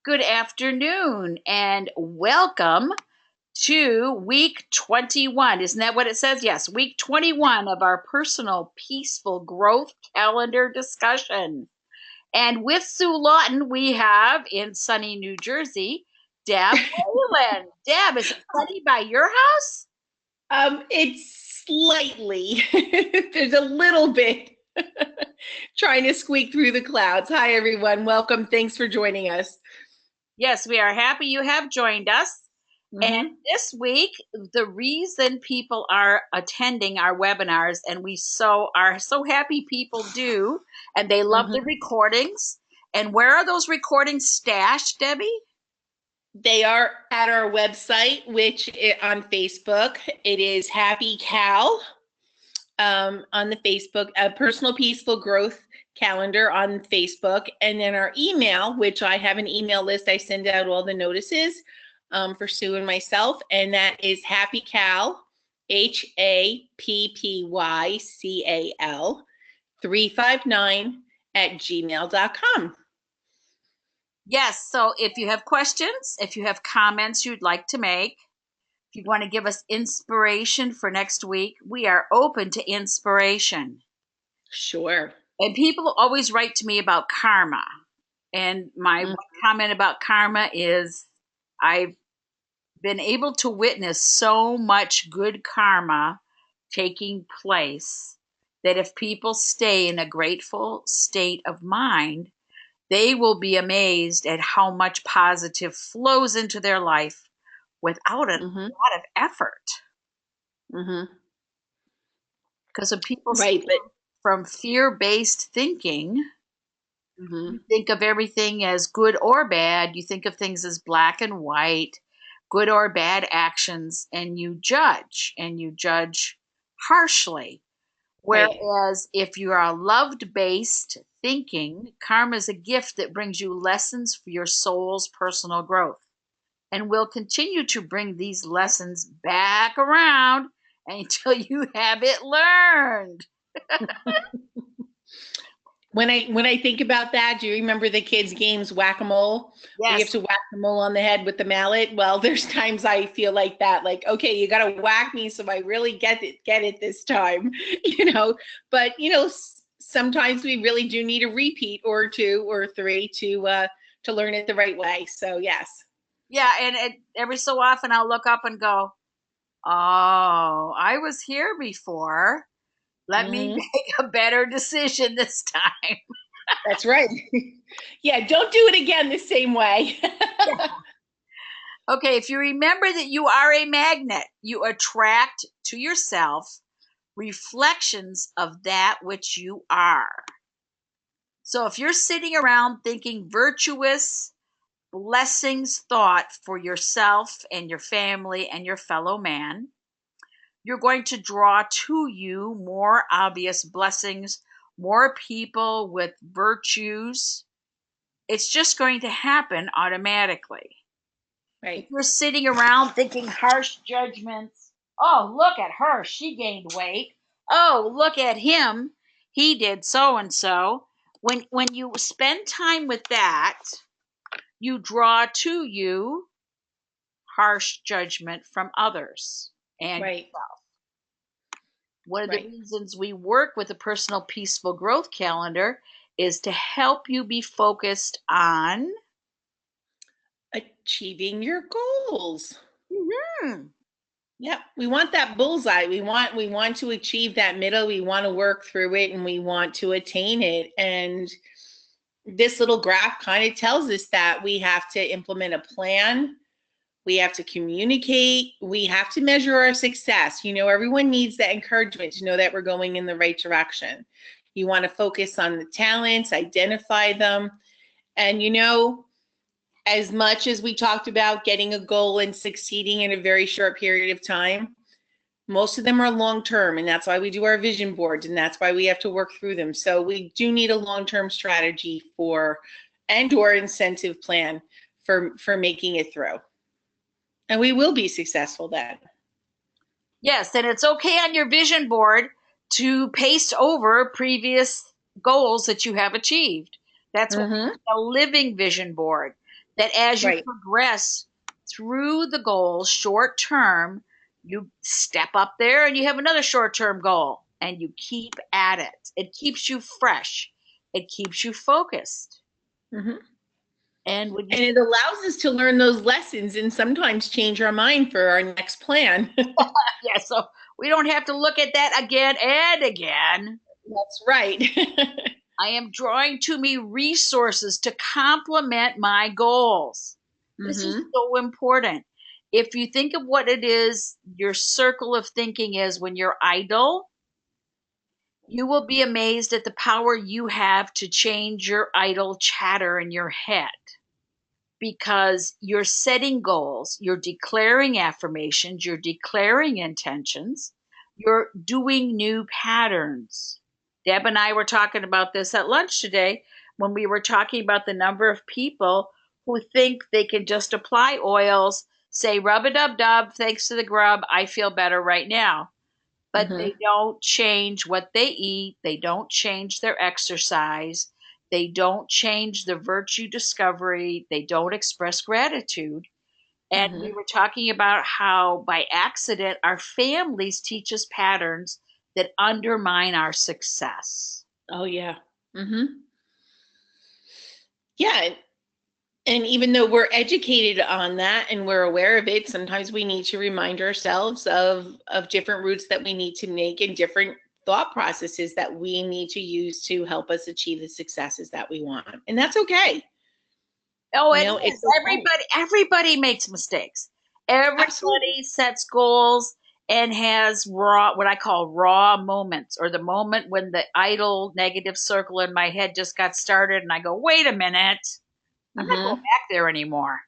good afternoon, and welcome to week 21. Isn't that what it says? Yes, week 21 of our personal peaceful growth calendar discussion. And with Sue Lawton, we have in sunny New Jersey, Deb Weyland. Deb, is it sunny by your house? It's slightly. There's a little bit trying to squeak through the clouds. Hi, everyone. Welcome. Thanks for joining us. Yes, we are happy you have joined us. And Mhm. this week, the reason people are attending our webinars, and we are so happy people do, and they love the Mhm. recordings. And where are those recordings stashed, Debbie? They are at our website, on Facebook, it is Happy Cal on the Facebook, Personal Peaceful Growth Calendar on Facebook. And then our email, which I have an email list, I send out all the notices for Sue and myself, and that is Happy Cal, HAPPYCAL 359 at gmail.com. Yes, so if you have questions, if you have comments you'd like to make, if you want to give us inspiration for next week, we are open to inspiration. Sure. And people always write to me about karma. And my Mm. one comment about karma is I've been able to witness so much good karma taking place that if people stay in a grateful state of mind, they will be amazed at how much positive flows into their life without a Mm-hmm. lot of effort. Mm-hmm. Because when people Right, but from fear based thinking, you mm-hmm. think of everything as good or bad, you think of things as black and white, good or bad actions, and you judge harshly. Right. Whereas if you are loved based thinking, karma is a gift that brings you lessons for your soul's personal growth and will continue to bring these lessons back around until you have it learned. When I think about that, do you remember the kids' games Whack-A-Mole, where you have Yes. to whack the mole on the head with the mallet? Well, there's times I feel like that, like, okay, you got to whack me so I really get it this time, you know. But sometimes we really do need a repeat or two or three to learn it the right way. So yes. Yeah, and every so often I'll look up and go, oh, I was here before. Let me Hmm. make a better decision this time. That's right. Yeah, don't do it again the same way. Okay, if you remember that you are a magnet, you attract to yourself reflections of that which you are. So if you're sitting around thinking virtuous blessings thought for yourself and your family and your fellow man, you're going to draw to you more obvious blessings, more people with virtues. It's just going to happen automatically. If Right. you're sitting around thinking harsh judgments, oh, look at her, she gained weight. Oh, look at him, he did so and so. When you spend time with that, you draw to you harsh judgment from others and Right. yourself. One of the Right. reasons we work with a personal peaceful growth calendar is to help you be focused on Achieving your goals. mhm, Yeah, we want that bullseye. We want to achieve that middle. We want to work through it and we want to attain it. And this little graph kind of tells us that we have to implement a plan. We have to communicate. We have to measure our success. Everyone needs that encouragement to know that we're going in the right direction. You want to focus on the talents, identify them. And as much as we talked about getting a goal and succeeding in a very short period of time, most of them are long term, and that's why we do our vision boards, and that's why we have to work through them. So we do need a long term strategy or incentive plan for making it through, and we will be successful then. yes, and it's okay on your vision board to paste over previous goals that you have achieved. That's what Mm-hmm. a living vision board. that as you Right. progress through the goals short term, you step up there and you have another short term goal and you keep at it. It keeps you fresh, it keeps you focused. Mm-hmm. And when you, And it allows us to learn those lessons and sometimes change our mind for our next plan. yeah, so we don't have to look at that again and again. That's right. I am drawing to me resources to complement my goals. This is Mm-hmm. so important. If you think of what it is, your circle of thinking is when you're idle, you will be amazed at the power you have to change your idle chatter in your head because you're setting goals, you're declaring affirmations, you're declaring intentions, you're doing new patterns. Deb and I were talking about this at lunch today when we were talking about the number of people who think they can just apply oils, say rub a dub dub, thanks to the grub, I feel better right now. But Mm-hmm. they don't change what they eat, they don't change their exercise, they don't change the virtue discovery, they don't express gratitude. And we Mm-hmm. were talking about how by accident our families teach us patterns that undermine our success. Oh yeah. Mm-hmm. Yeah. And even though we're educated on that and we're aware of it, sometimes we need to remind ourselves of different routes that we need to make and different thought processes that we need to use to help us achieve the successes that we want. And that's okay. Oh, You it know, is. it's okay. Everybody makes mistakes. Absolutely. Everybody sets goals and has raw, what I call raw moments, or the moment when the idle negative circle in my head just got started, and I go, "Wait a minute, I'm not going Mm-hmm. back there anymore."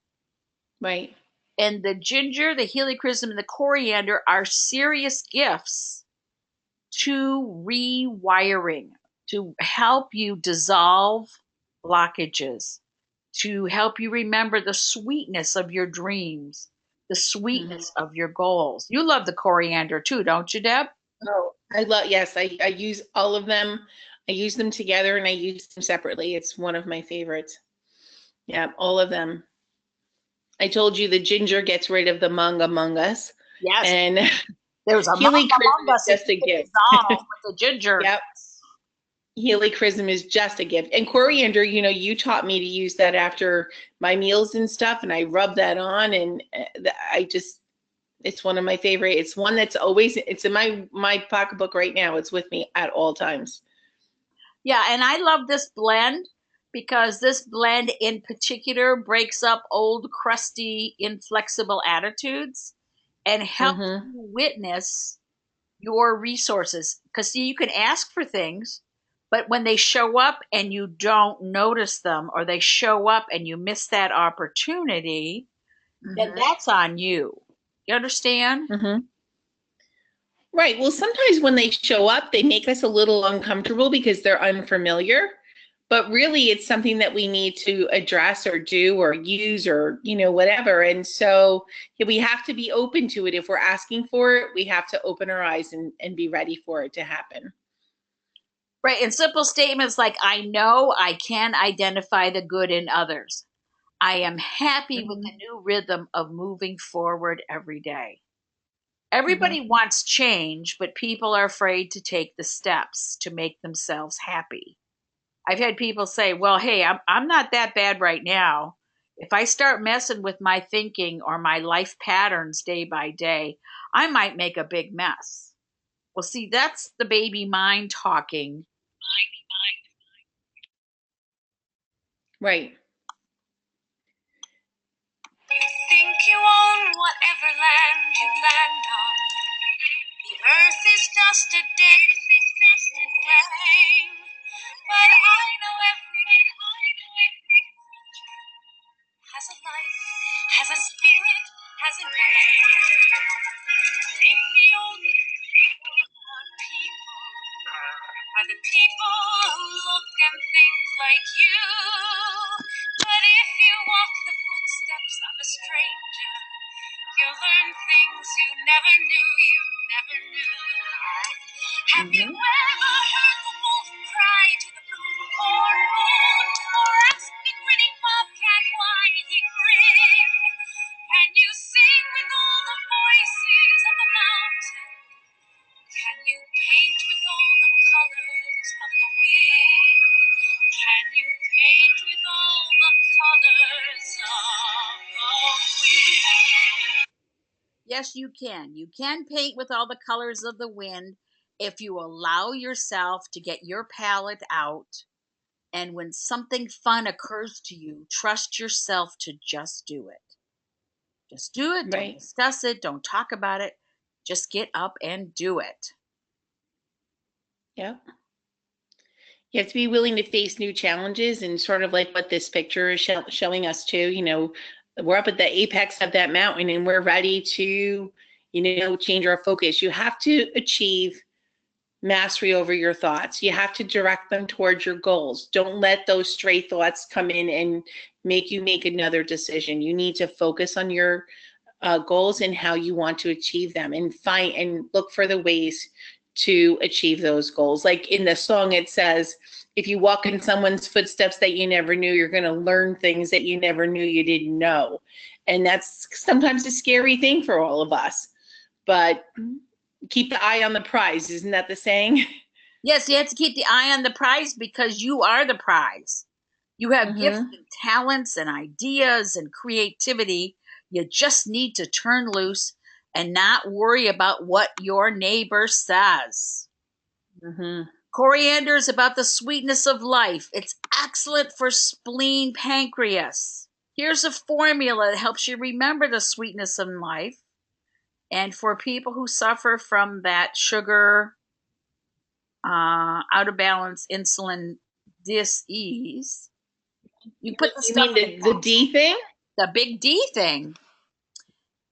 Right. And the ginger, the helichrysum, and the coriander are serious gifts to rewiring, to help you dissolve blockages, to help you remember the sweetness of your dreams, the Mm-hmm. sweetness of your goals. You love the coriander too, don't you, Deb? Oh, I love, yes, I use all of them. I use them together and I use them separately. It's one of my favorites. Yeah, all of them. I told you the ginger gets rid of the mung among us, Yes. and There's a monk helichrysum among is us if just you a can gift. dissolve with the ginger. Yep, helichrysum is just a gift. And coriander, you know, you taught me to use that after my meals and stuff, and I rub that on, and I just, it's one of my favorite. It's one that's always, it's in my pocketbook right now. It's with me at all times. Yeah, and I love this blend because this blend in particular breaks up old, crusty, inflexible attitudes and helps Mm-hmm. you witness your resources. Because, see, you can ask for things, but when they show up and you don't notice them, or they show up and you miss that opportunity, then Mm-hmm. that's on you. You understand? Mm-hmm. Right. Well, sometimes when they show up, they make us a little uncomfortable because they're unfamiliar. But really, it's something that we need to address or do or use or, you know, whatever. And so yeah, we have to be open to it. If we're asking for it, we have to open our eyes and be ready for it to happen. Right. And simple statements like, I know I can identify the good in others. I am happy with the Mm-hmm. new rhythm of moving forward every day. Mm-hmm. Everybody wants change, but people are afraid to take the steps to make themselves happy. I've had people say, well, hey, I'm not that bad right now. If I start messing with my thinking or my life patterns day by day, I might make a big mess. Well, see, that's the baby mind talking. Right. You think you own whatever land you land on. The earth is just a game. But I know every has a life, has a spirit, has a name. Think the only people are the people who look and think like you. But if you walk the footsteps of a stranger, you'll learn things you never knew. Have you Mm-hmm. ever heard the wolf cry to the blue corn moon? Or asked the grinning bobcat why he you paint with all the colors of the wind. Yes, you can. You can paint with all the colors of the wind if you allow yourself to get your palette out. And when something fun occurs to you, trust yourself to just do it. Just do it. Don't Right. discuss it. Don't talk about it. Just get up and do it. Yep. You have to be willing to face new challenges, and sort of like what this picture is showing us too. We're up at the apex of that mountain and we're ready to, change our focus. You have to achieve mastery over your thoughts. You have to direct them towards your goals. Don't let those stray thoughts come in and make you make another decision. You need to focus on your goals and how you want to achieve them, and find and look for the ways to achieve those goals. Like in the song, it says, if you walk in someone's footsteps that you never knew, you're going to learn things that you never knew you didn't know. And that's sometimes a scary thing for all of us. But keep the eye on the prize. Isn't that the saying? Yes, you have to keep the eye on the prize because you are the prize. You have gifts and talents and ideas and creativity. You just need to turn loose and not worry about what your neighbor says. Coriander is about the sweetness of life. It's excellent for spleen, pancreas. Here's a formula that helps you remember the sweetness of life. And for people who suffer from that sugar, out of balance, insulin dis-ease, you put the stuff mean the D thing? The big D thing.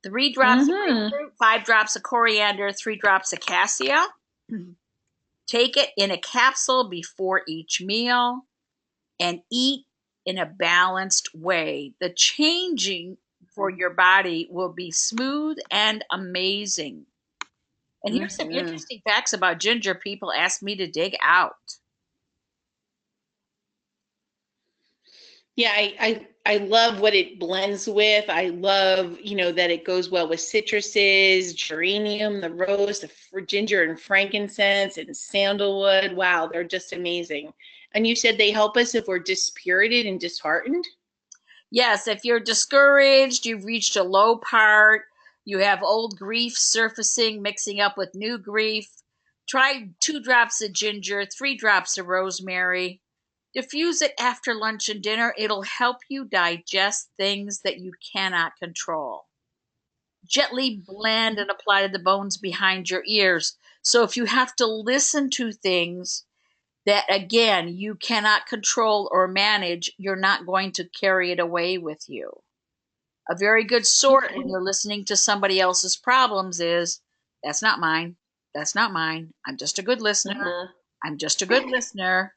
3 drops of grapefruit, 5 drops of coriander, 3 drops of cassia. Take it in a capsule before each meal and eat in a balanced way. The changing for your body will be smooth and amazing. And here's some interesting facts about ginger people asked me to dig out. Yeah, I love what it blends with. I love, that it goes well with citruses, geranium, the rose, the ginger and frankincense and sandalwood. Wow, they're just amazing. And you said they help us if we're dispirited and disheartened? Yes, if you're discouraged, you've reached a low part, you have old grief surfacing, mixing up with new grief, try 2 drops of ginger, 3 drops of rosemary. Diffuse it after lunch and dinner. It'll help you digest things that you cannot control. Gently blend and apply to the bones behind your ears. So if you have to listen to things that, again, you cannot control or manage, you're not going to carry it away with you. A very good sort when you're listening to somebody else's problems is, that's not mine. That's not mine. I'm just a good listener. I'm just a good listener.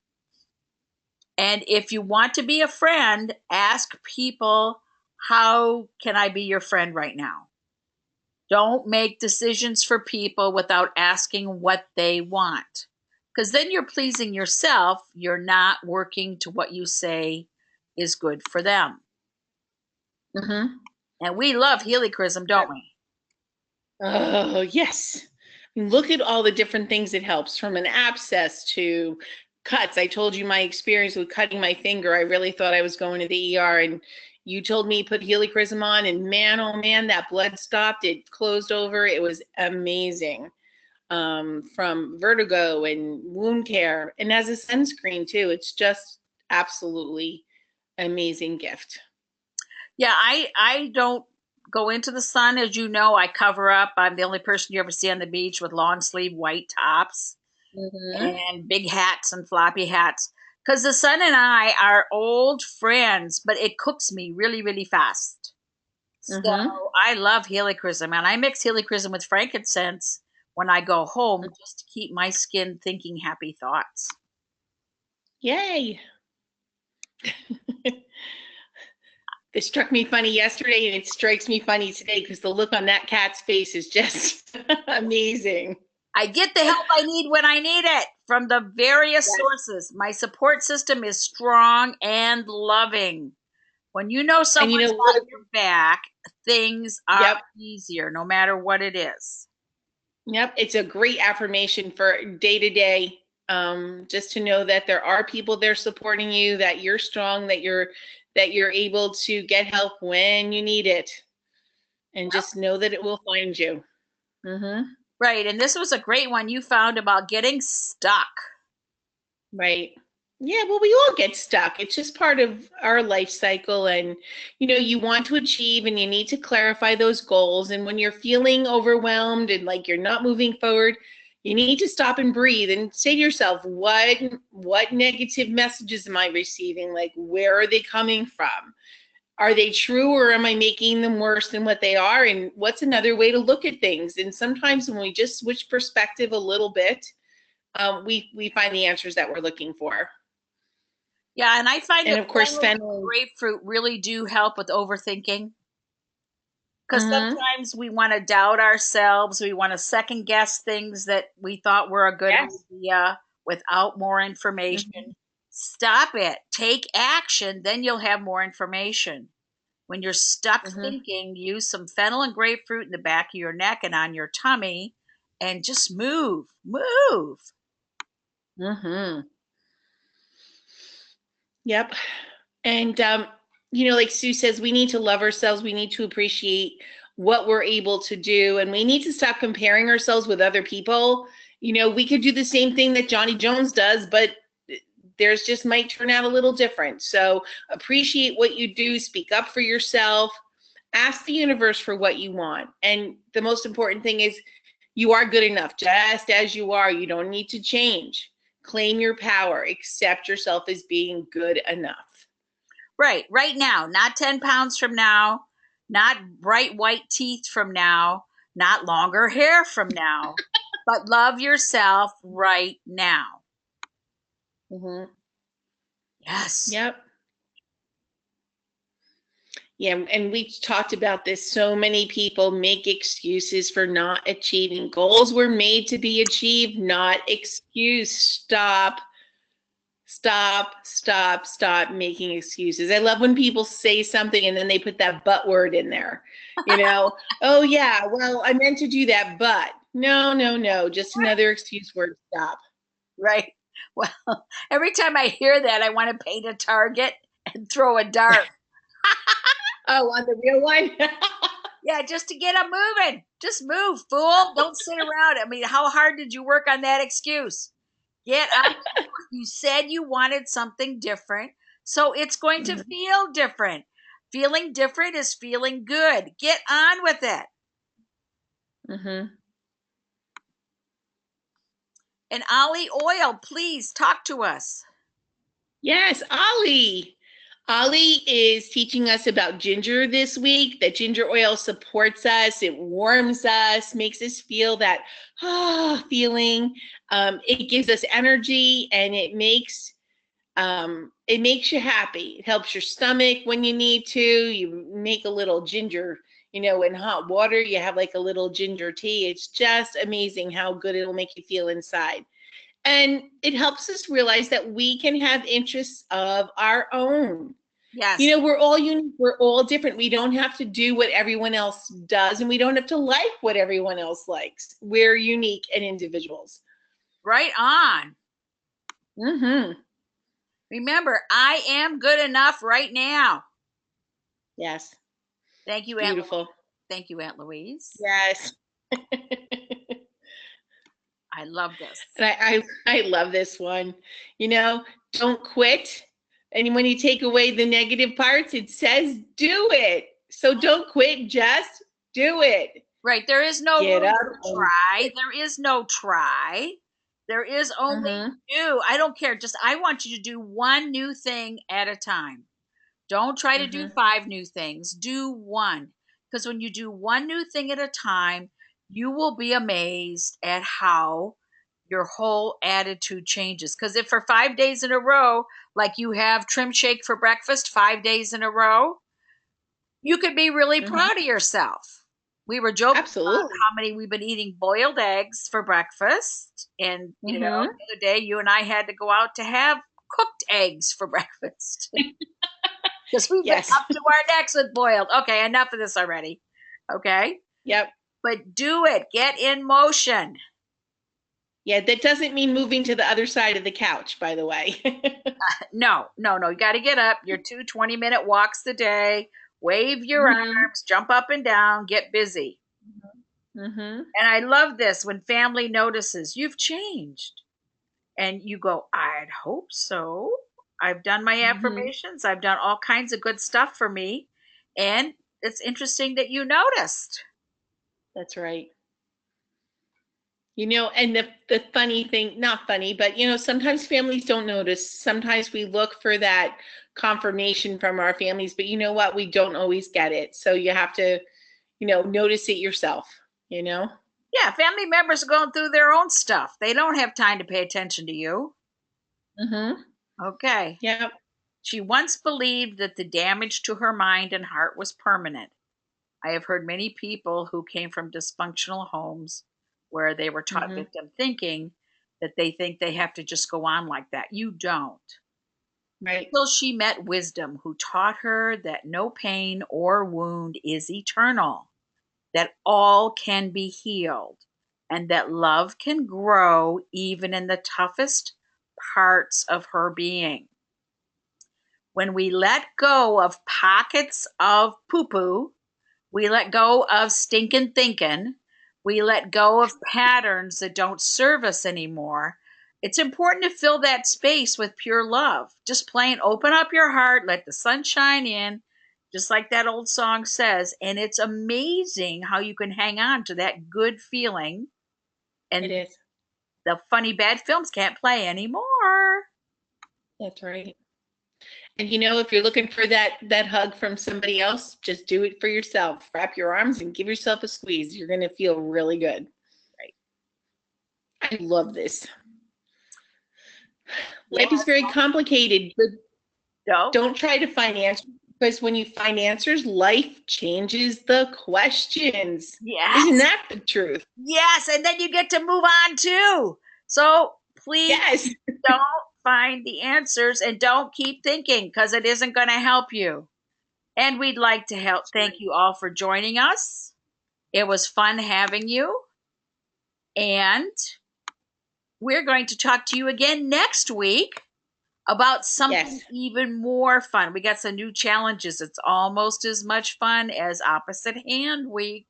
And if you want to be a friend, ask people, how can I be your friend right now? Don't make decisions for people without asking what they want. Because then you're pleasing yourself. You're not working to what you say is good for them. And we love helichrysum, don't we? Oh, yes. Look at all the different things it helps, from an abscess to cuts. I told you my experience with cutting my finger. I really thought I was going to the ER, and you told me put helichrysum on, and man, oh man, that blood stopped. It closed over. It was amazing. From vertigo and wound care, and as a sunscreen too. It's just absolutely amazing gift. Yeah, I don't go into the sun. As you know, I cover up. I'm the only person you ever see on the beach with long sleeve white tops and big hats and floppy hats. Because the sun and I are old friends, but it cooks me really, really fast. So I love helichrysum, and I mix helichrysum with frankincense when I go home just to keep my skin thinking happy thoughts. Yay. It struck me funny yesterday, and it strikes me funny today because the look on that cat's face is just amazing. I get the help I need when I need it from the various sources. My support system is strong and loving. When you know someone's got your back, things are easier, no matter what it is. Yep, it's a great affirmation for day-to-day just to know that there are people there supporting you, that you're strong, that you're able to get help when you need it, and just know that it will find you. Right. And this was a great one you found about getting stuck. Right. Yeah, well, we all get stuck. It's just part of our life cycle. And, you want to achieve and you need to clarify those goals. And when you're feeling overwhelmed and like you're not moving forward, you need to stop and breathe and say to yourself, what negative messages am I receiving? Like, where are they coming from? Are they true, or am I making them worse than what they are? And what's another way to look at things? And sometimes when we just switch perspective a little bit, we find the answers that we're looking for. Yeah, and I find And that of course, fennel and grapefruit really do help with overthinking. Because sometimes we want to doubt ourselves. We want to second guess things that we thought were a good idea without more information. Stop it. Take action. Then you'll have more information. When you're stuck thinking, use some fennel and grapefruit in the back of your neck and on your tummy and just move. Move. Yep. And, like Sue says, we need to love ourselves. We need to appreciate what we're able to do. And we need to stop comparing ourselves with other people. We could do the same thing that Johnny Jones does, but theirs just might turn out a little different. So appreciate what you do. Speak up for yourself. Ask the universe for what you want. And the most important thing is you are good enough just as you are. You don't need to change. Claim your power. Accept yourself as being good enough. Right now, not 10 pounds from now, not bright white teeth from now, not longer hair from now, but love yourself right now. Yes. Yep. Yeah, and we talked about this. So many people make excuses for not achieving. Goals were made to be achieved, not excuse. Stop making excuses. I love when people say something and then they put that but word in there. Oh yeah, well, I meant to do that, but no, just another excuse word. Stop. Right. Well, every time I hear that, I want to paint a target and throw a dart. Oh, on the real one? Yeah, just to get them moving. Just move, fool. Don't sit around. I mean, how hard did you work on that excuse? Get up. You said you wanted something different, so it's going to feel different. Feeling different is feeling good. Get on with it. And Ollie Oil, please talk to us. Yes, Ollie. Ollie is teaching us about ginger this week, that ginger oil supports us, it warms us, makes us feel that feeling. It gives us energy, and it makes you happy. It helps your stomach when you need to. You make a little ginger, in hot water, you have like a little ginger tea. It's just amazing how good it'll make you feel inside. And it helps us realize that we can have interests of our own. Yes. We're all unique. We're all different. We don't have to do what everyone else does, and we don't have to like what everyone else likes. We're unique and individuals. Right on. Remember, I am good enough right now. Yes. Thank you, Beautiful. Aunt Thank you, Aunt Louise. Yes. I love this. And I love this one. Don't quit. And when you take away the negative parts, it says do it. So don't quit, just do it. Right. There is no room for try. There is no try. There is only do. I don't care. Just I want you to do one new thing at a time. Don't try to do 5 new things. Do one. Because when you do one new thing at a time, you will be amazed at how your whole attitude changes. Because if for 5 days in a row, like you have trim shake for breakfast 5 days in a row, you could be really proud of yourself. We were joking about how many we've been eating boiled eggs for breakfast. And, the other day, you and I had to go out to have cooked eggs for breakfast. Because we've been up to our necks with boiled. Okay, enough of this already. Okay? Yep. But do it. Get in motion. Yeah, that doesn't mean moving to the other side of the couch, by the way. No, no, no. You got to get up. Your 20-minute walks a day. Wave your Hmm. arms, jump up and down, get busy. Hmm. And I love this when family notices you've changed. And you go, I'd hope so. I've done my Hmm. affirmations, I've done all kinds of good stuff for me. And it's interesting that you noticed. That's right. And the funny thing, not funny, but sometimes families don't notice. Sometimes we look for that confirmation from our families, but you know what? We don't always get it. So you have to, notice it yourself, you know? Yeah, family members are going through their own stuff. They don't have time to pay attention to you. Mm-hmm. Okay. Yep. She once believed that the damage to her mind and heart was permanent. I have heard many people who came from dysfunctional homes where they were taught Mm-hmm. victim thinking that they think they have to just go on like that. You don't. Right. Until she met wisdom, who taught her that no pain or wound is eternal, that all can be healed, and that love can grow even in the toughest parts of her being. When we let go of pockets of poo poo, we let go of stinking thinking, we let go of patterns that don't serve us anymore. It's important to fill that space with pure love. Just plain open up your heart, let the sun shine in, just like that old song says. And it's amazing how you can hang on to that good feeling. It And is. the funny bad films can't play anymore. That's right. And if you're looking for that hug from somebody else, just do it for yourself. Wrap your arms and give yourself a squeeze. You're going to feel really good. Right. I love this. Yeah. Life is very complicated, but No. don't try to find answers, because when you find answers, life changes the questions. Isn't Yes. that the truth? Yes. And then you get to move on too. So please Yes. don't find the answers and don't keep thinking because it isn't going to help you. And we'd like to help. Thank you all for joining us. It was fun having you. And we're going to talk to you again next week about something Yes. even more fun. We got some new challenges. It's almost as much fun as Opposite Hand Week.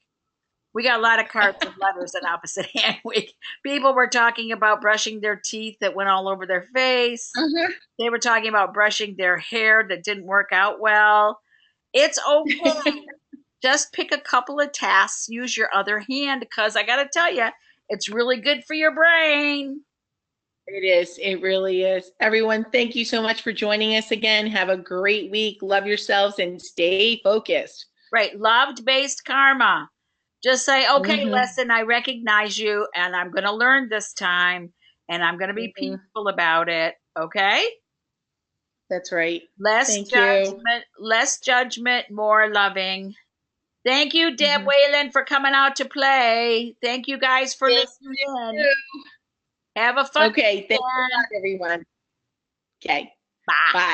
We got a lot of cards and letters in Opposite Hand Week. People were talking about brushing their teeth that went all over their face. Uh-huh. They were talking about brushing their hair that didn't work out well. It's okay. Just pick a couple of tasks, use your other hand, because I got to tell you, it's really good for your brain. It is. It really is. Everyone, thank you so much for joining us again. Have a great week. Love yourselves and stay focused. Right. Loved based karma. Just say, okay, Mm-hmm. lesson, I recognize you, and I'm going to learn this time, and I'm going to be Mm-hmm. peaceful about it. Okay? That's right. Less Thank you. judgment, more loving. Thank you, Deb Mm-hmm. Weyland, for coming out to play. Thank you guys for Thank listening in. you. Have a fun Okay. Thanks a weekend. lot, everyone. Okay. Bye. Bye.